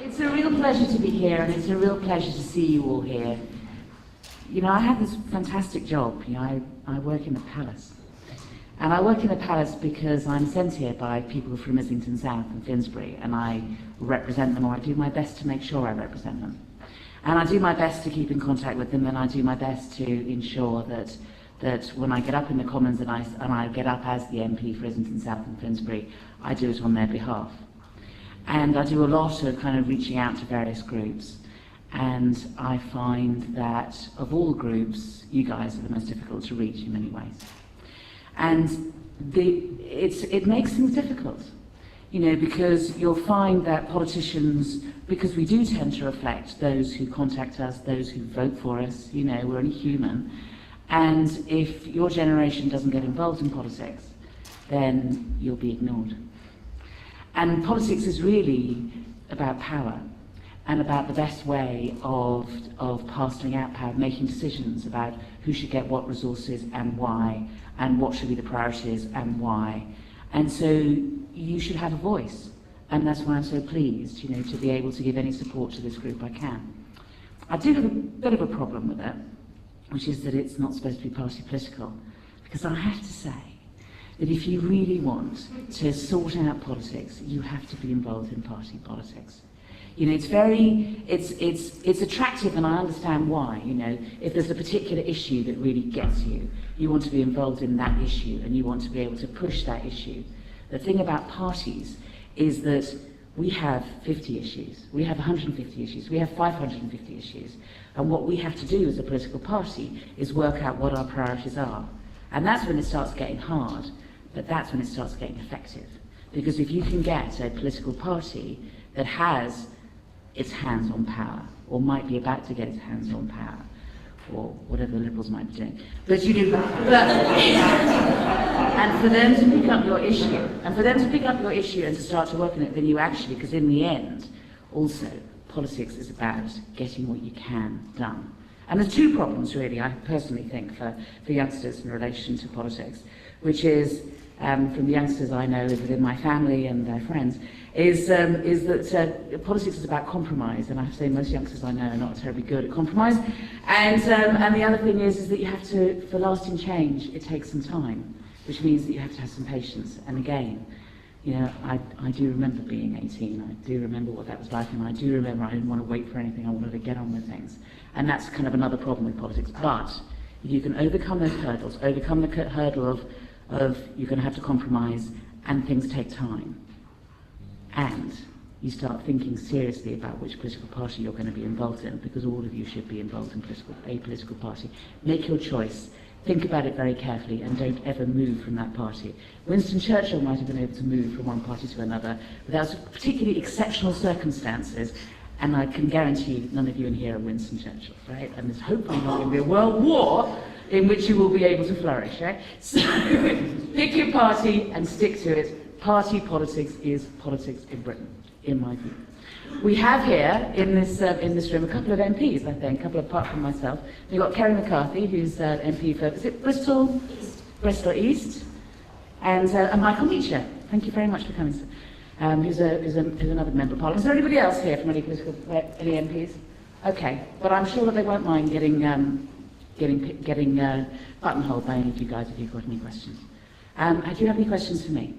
It's a real pleasure to be here, and it's a real pleasure to see you all here. You know, I have this fantastic job. You know, I work in the palace. And I work in the palace because I'm sent here by people from Islington South and Finsbury, and I represent them, or I do my best to make sure I represent them. And I do my best to keep in contact with them, and I do my best to ensure that when I get up in the Commons and I get up as the MP for Islington South and Finsbury, I do it on their behalf. And I do a lot of kind of reaching out to various groups. And I find that of all groups, you guys are the most difficult to reach in many ways. And it makes things difficult, you know, because you'll find that politicians, because we do tend to reflect those who contact us, those who vote for us, you know, we're only human. And if your generation doesn't get involved in politics, then you'll be ignored. And politics is really about power and about the best way of passing out power, making decisions about who should get what resources and why, and what should be the priorities and why. And so you should have a voice. And that's why I'm so pleased, you know, to be able to give any support to this group I can. I do have a bit of a problem with it, which is that it's not supposed to be party political. Because I have to say that if you really want to sort out politics, you have to be involved in party politics. You know, it's attractive, and I understand why. You know, if there's a particular issue that really gets you, you want to be involved in that issue, and you want to be able to push that issue. The thing about parties is that we have 50 issues, we have 150 issues, we have 550 issues, and what we have to do as a political party is work out what our priorities are. And that's when it starts getting hard, but that's when it starts getting effective. Because if you can get a political party that has its hands on power, or might be about to get its hands on power, or whatever the Liberals might be doing, but you do and for them to pick up your issue, and to start to work on it, then you actually, because in the end, also, politics is about getting what you can done. And there's two problems, really, I personally think, for youngsters in relation to politics, which is, from the youngsters I know within my family and their friends, is that politics is about compromise, and I have to say most youngsters I know are not terribly good at compromise. And the other thing is that you have to, for lasting change, it takes some time, which means that you have to have some patience. And again, you know, I do remember being 18, I do remember what that was like, and I do remember I didn't want to wait for anything, I wanted to get on with things. And that's kind of another problem with politics. But if you can overcome those hurdles, overcome the hurdle of you're going to have to compromise, and things take time, and you start thinking seriously about which political party you're going to be involved in, because all of you should be involved in a political party. Make your choice, think about it very carefully, and don't ever move from that party. Winston Churchill might have been able to move from one party to another without particularly exceptional circumstances, and I can guarantee none of you in here are Winston Churchill, right? And there's hopefully not going to be a world war in which you will be able to flourish, right? So pick your party and stick to it. Party politics is politics in Britain, in my view. We have here in this room a couple of MPs, I think, a couple apart from myself. We've got Kerry McCarthy, who's MP for, is it Bristol? East. Bristol East, and Michael Meacher. Thank you very much for coming, sir. Who's another member of Parliament. Is there anybody else here from any MPs? Okay, but I'm sure that they won't mind getting buttonholed by any of you guys if you've got any questions. Do you have any questions for me?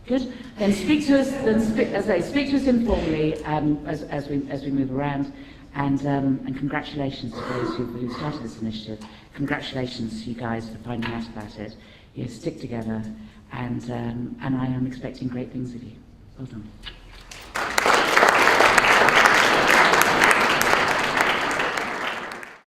Good. Then speak to us. Speak to us informally as we move around, and congratulations to those who started this initiative. Congratulations to you guys for finding out about it. You stick together, and I am expecting great things of you. Well done.